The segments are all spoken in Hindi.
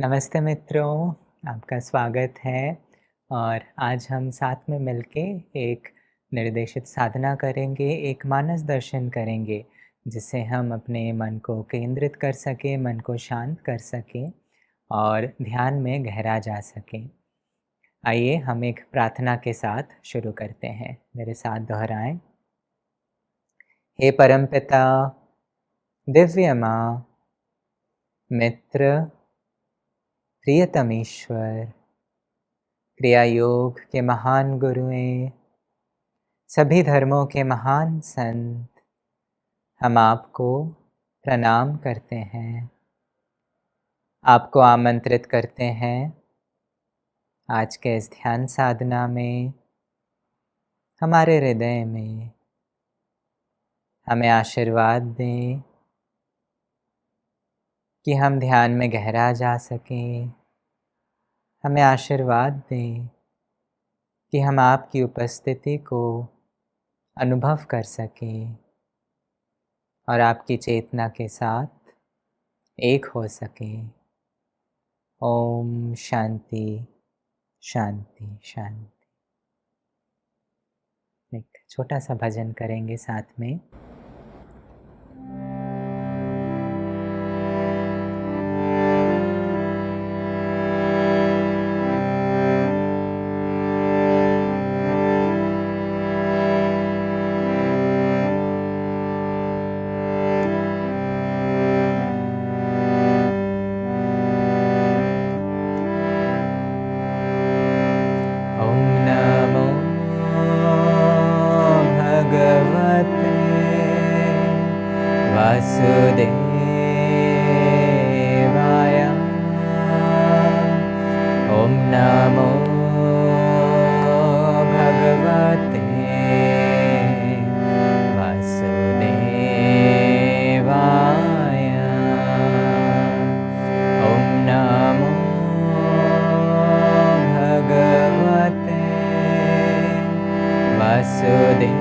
नमस्ते मित्रों, आपका स्वागत है और आज हम साथ में मिलके एक निर्देशित साधना करेंगे, एक मानस दर्शन करेंगे, जिससे हम अपने मन को केंद्रित कर सकें, मन को शांत कर सकें और ध्यान में गहरा जा सकें। आइए हम एक प्रार्थना के साथ शुरू करते हैं। मेरे साथ दोहराएं। हे परमपिता, दिव्य माँ, मित्र, प्रियतम ईश्वर, क्रिया योग के महान गुरुएं, सभी धर्मों के महान संत, हम आपको प्रणाम करते हैं। आपको आमंत्रित करते हैं आज के इस ध्यान साधना में, हमारे हृदय में। हमें आशीर्वाद दें कि हम ध्यान में गहरा जा सकें। हमें आशीर्वाद दें कि हम आपकी उपस्थिति को अनुभव कर सकें और आपकी चेतना के साथ एक हो सकें। ओम शांति शांति शांति। एक छोटा सा भजन करेंगे साथ में। वासुदेवाय। ओम नमो भगवते वासुदेवाय। ओम नमो भगवते वासुदेवाय।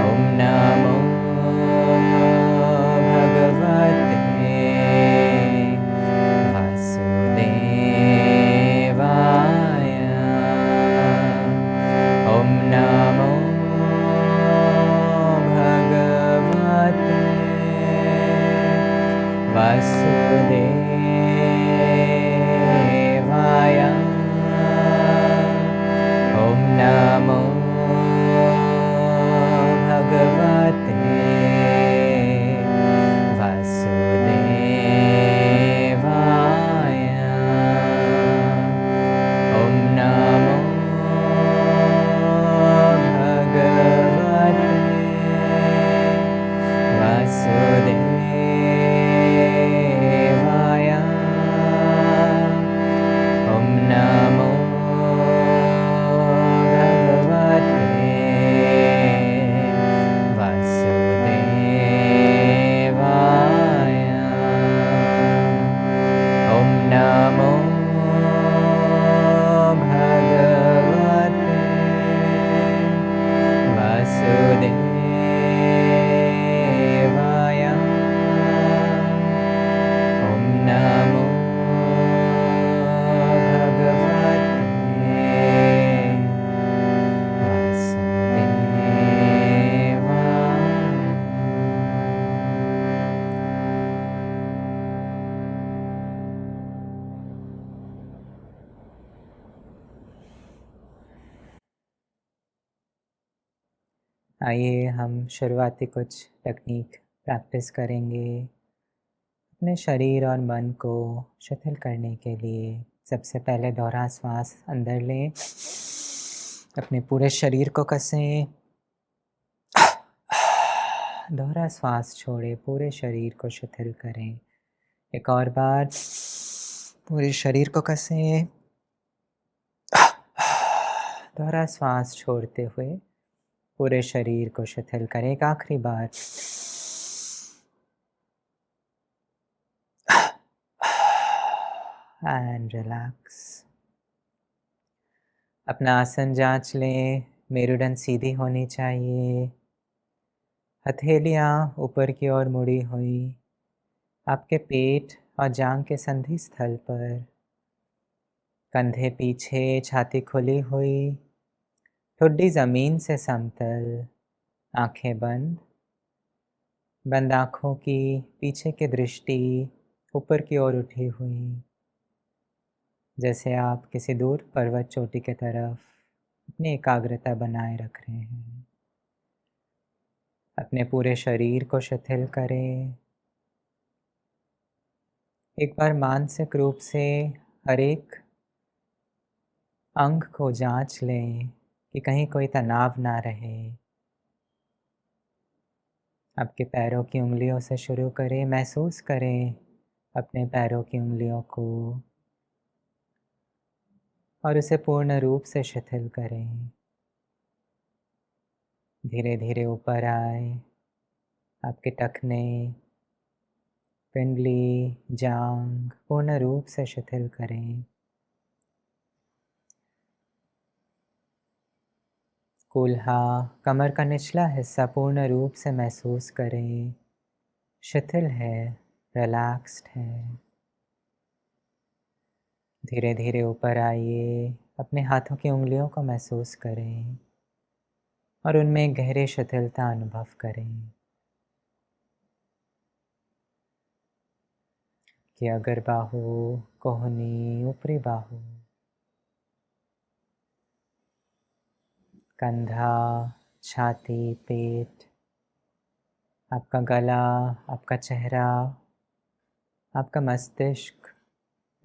ओम नमो भगवते वासुदेवाय। ओम नमो भगवते वासुदेवाय। ओम नमो भगवते वासुदेवाय। ओम नमो भगवते वासुदेवाय। ओम नमो आइए हम शुरुआती कुछ टेक्निक प्रैक्टिस करेंगे अपने शरीर और मन को शिथिल करने के लिए। सबसे पहले दोहरा श्वास अंदर लें, अपने पूरे शरीर को कसें। दोहरा श्वास छोड़े, पूरे शरीर को शिथिल करें। एक और बार, पूरे शरीर को कसें। दोहरा श्वास छोड़ते हुए पूरे शरीर को शिथिल करें। एक आखिरी बार, एंड रिलैक्स। अपना आसन जांच लें, मेरुदंड सीधी होनी चाहिए। हथेलियाँ ऊपर की ओर मुड़ी हुई, आपके पेट और जांघ के संधि स्थल पर, कंधे पीछे, छाती खुली हुई, ठुड्डी जमीन से समतल, आंखें बंद। बंद आँखों की पीछे की दृष्टि ऊपर की ओर उठी हुई, जैसे आप किसी दूर पर्वत चोटी की तरफ अपनी एकाग्रता बनाए रख रहे हैं। अपने पूरे शरीर को शिथिल करें। एक बार मानसिक रूप से हर एक अंग को जांच लें कि कहीं कोई तनाव ना रहे। आपके पैरों की उंगलियों से शुरू करें, महसूस करें अपने पैरों की उंगलियों को और उसे पूर्ण रूप से शिथिल करें। धीरे धीरे ऊपर आए, आपके टखने, पिंडली, जांघ पूर्ण रूप से शिथिल करें। कूल्हा, कमर का निचला हिस्सा पूर्ण रूप से महसूस करें, शिथिल है, रिलैक्स्ड है। धीरे धीरे ऊपर आइए, अपने हाथों की उंगलियों को महसूस करें और उनमें गहरी शिथिलता अनुभव करें कि अगर बाहु, कोहनी, ऊपरी बाहु, कंधा, छाती, पेट, आपका गला, आपका चेहरा, आपका मस्तिष्क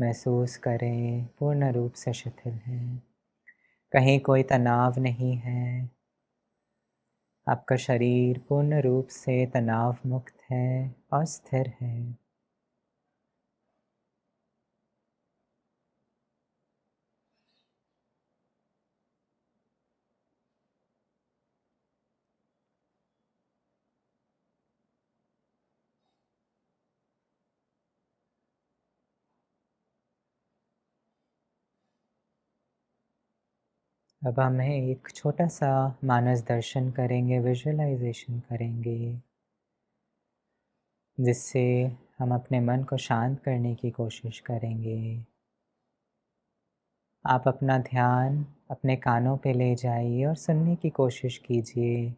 महसूस करें पूर्ण रूप से शिथिल है। कहीं कोई तनाव नहीं है। आपका शरीर पूर्ण रूप से तनाव मुक्त है और स्थिर है। अब हम एक छोटा सा मानस दर्शन करेंगे, विजुअलाइजेशन करेंगे, जिससे हम अपने मन को शांत करने की कोशिश करेंगे। आप अपना ध्यान अपने कानों पे ले जाइए और सुनने की कोशिश कीजिए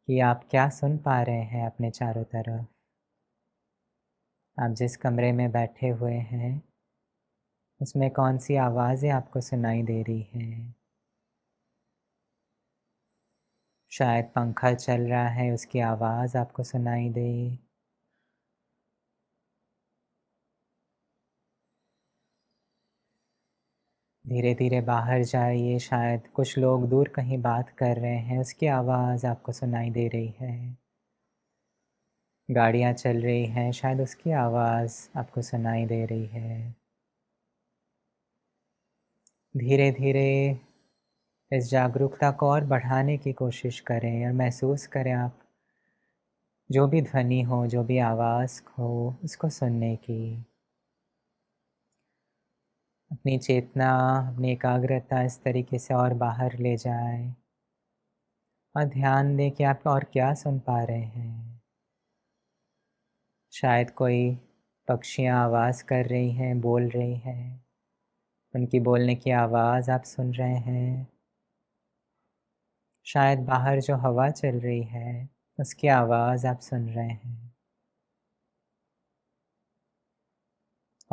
कि आप क्या सुन पा रहे हैं अपने चारों तरफ। आप जिस कमरे में बैठे हुए हैं, उसमें कौन सी आवाज़ें आपको सुनाई दे रही हैं। शायद पंखा चल रहा है, उसकी आवाज़ आपको सुनाई दे। धीरे धीरे बाहर जाइए, शायद कुछ लोग दूर कहीं बात कर रहे हैं, उसकी आवाज़ आपको सुनाई दे रही है। गाड़ियाँ चल रही हैं, शायद उसकी आवाज़ आपको सुनाई दे रही है। धीरे धीरे इस जागरूकता को और बढ़ाने की कोशिश करें और महसूस करें आप जो भी ध्वनि हो, जो भी आवाज़ हो, उसको सुनने की। अपनी चेतना, अपनी एकाग्रता इस तरीके से और बाहर ले जाएं और ध्यान दें कि आप और क्या सुन पा रहे हैं। शायद कोई पक्षियाँ आवाज़ कर रही हैं, बोल रही हैं, उनकी बोलने की आवाज़ आप सुन रहे हैं। शायद बाहर जो हवा चल रही है, उसकी आवाज़ आप सुन रहे हैं।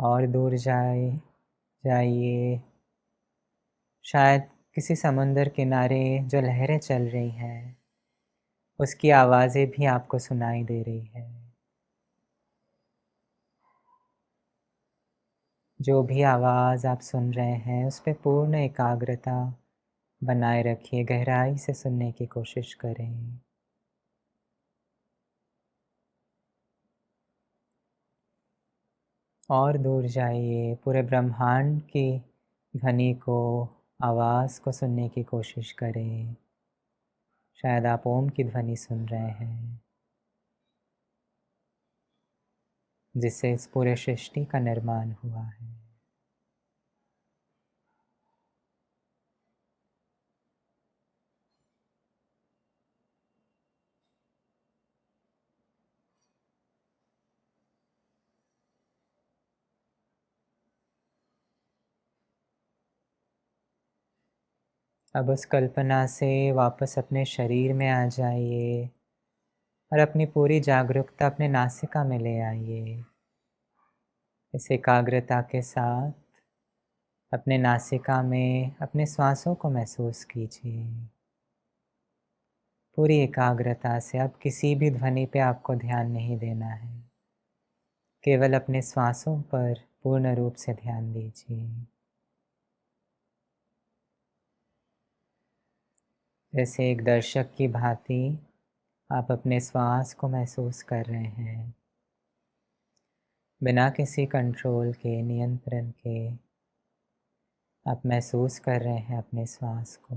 और दूर जाइए, शायद किसी समुंदर किनारे जो लहरें चल रही हैं, उसकी आवाज़ें भी आपको सुनाई दे रही है। जो भी आवाज़ आप सुन रहे हैं, उस पे पूर्ण एकाग्रता बनाए रखिए, गहराई से सुनने की कोशिश करें। और दूर जाइए, पूरे ब्रह्मांड की ध्वनि को, आवाज़ को सुनने की कोशिश करें। शायद आप ओम की ध्वनि सुन रहे हैं, जिससे इस पूरे सृष्टि का निर्माण हुआ है। अब उस कल्पना से वापस अपने शरीर में आ जाइए और अपनी पूरी जागरूकता अपने नासिका में ले आइए। इस एकाग्रता के साथ अपने नासिका में अपने श्वासों को महसूस कीजिए। पूरी एकाग्रता से अब किसी भी ध्वनि पे आपको ध्यान नहीं देना है, केवल अपने श्वासों पर पूर्ण रूप से ध्यान दीजिए। जैसे एक दर्शक की भांति आप अपने श्वास को महसूस कर रहे हैं, बिना किसी कंट्रोल के, नियंत्रण के। आप महसूस कर रहे हैं अपने श्वास को।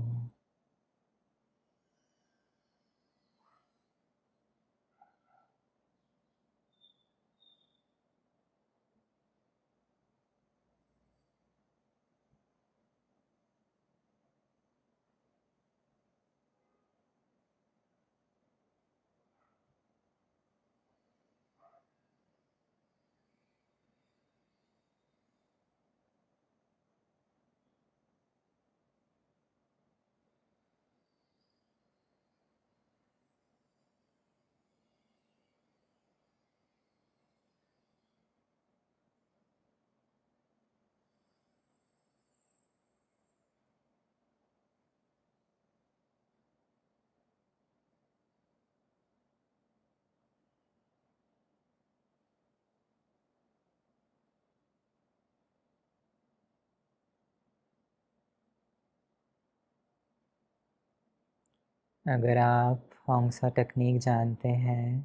अगर आप हॉन्गसा टेक्निक जानते हैं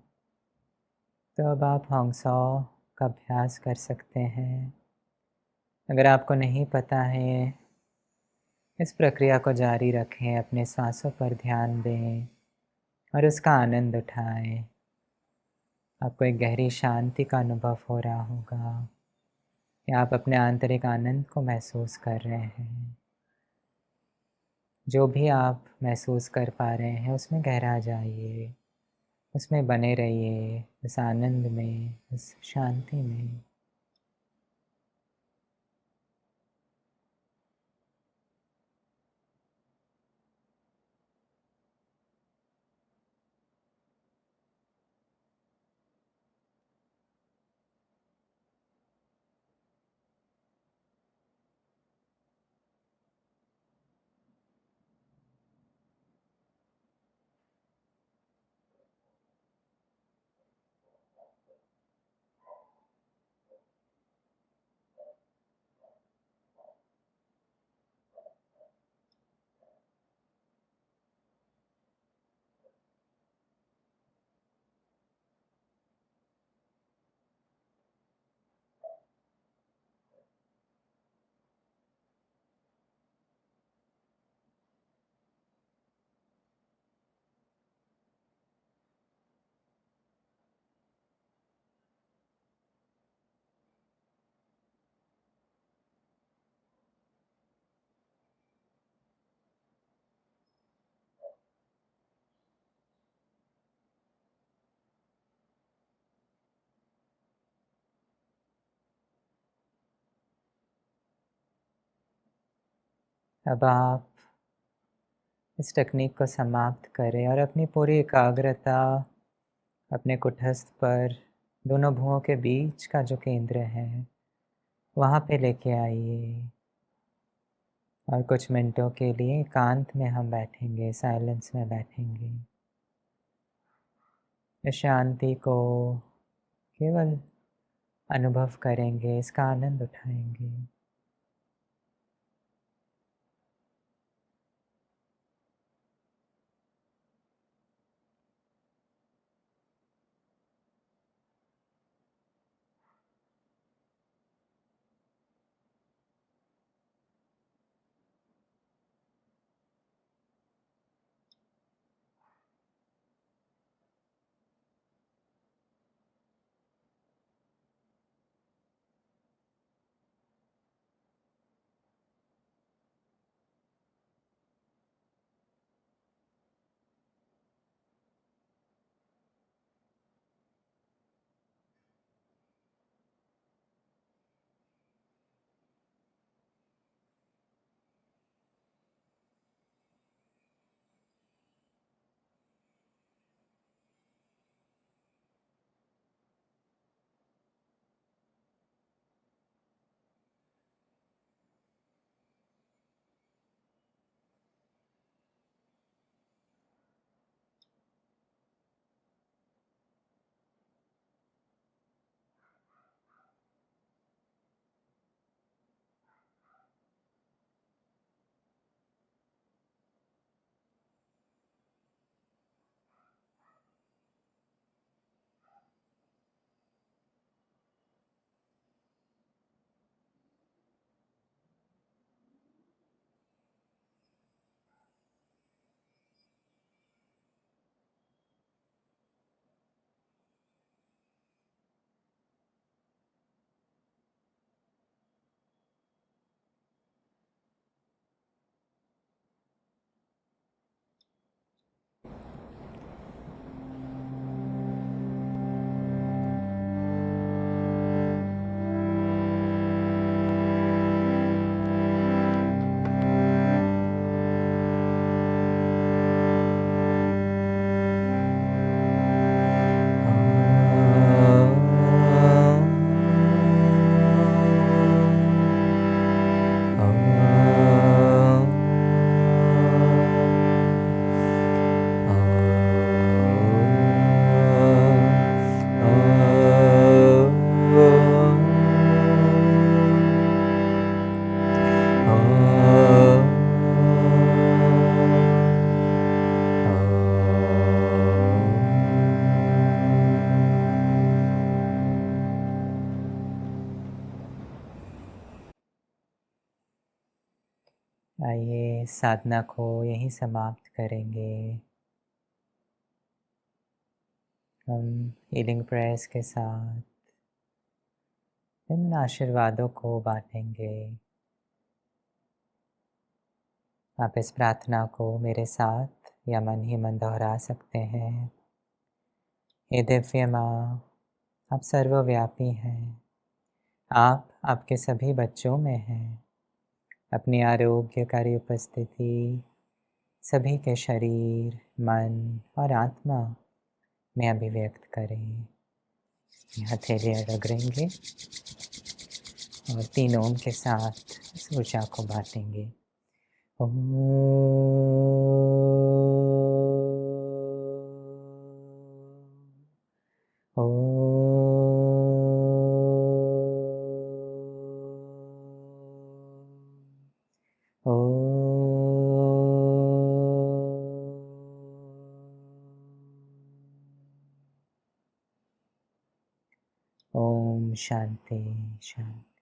तो अब आप हॉन्गसा का अभ्यास कर सकते हैं। अगर आपको नहीं पता है, इस प्रक्रिया को जारी रखें, अपने सांसों पर ध्यान दें और उसका आनंद उठाएं। आपको एक गहरी शांति का अनुभव हो रहा होगा या आप अपने आंतरिक आनंद को महसूस कर रहे हैं। जो भी आप महसूस कर पा रहे हैं उसमें गहरा जाइए, उसमें बने रहिए, उस आनंद में, उस शांति में। अब आप इस टेक्निक को समाप्त करें और अपनी पूरी एकाग्रता अपने कुटस्थ पर, दोनों भुवों के बीच का जो केंद्र है वहाँ पे लेके आइए। और कुछ मिनटों के लिए एकांत में हम बैठेंगे, साइलेंस में बैठेंगे। इस शांति को केवल अनुभव करेंगे, इसका आनंद उठाएंगे। आइए साधना को यहीं समाप्त करेंगे। हम हीलिंग प्रेयर्स के साथ इन आशीर्वादों को बांटेंगे। आप इस प्रार्थना को मेरे साथ या मन ही मन दोहरा सकते हैं। हे दिव्य माँ, आप सर्वव्यापी हैं। आप आपके सभी बच्चों में हैं। अपनी आरोग्यकारी उपस्थिति सभी के शरीर, मन और आत्मा में अभिव्यक्त करें। हथेलियाँ रगड़ेंगे और 3 ओम के साथ इस ऊर्जा को बांटेंगे। ओम ओम शांति शांति।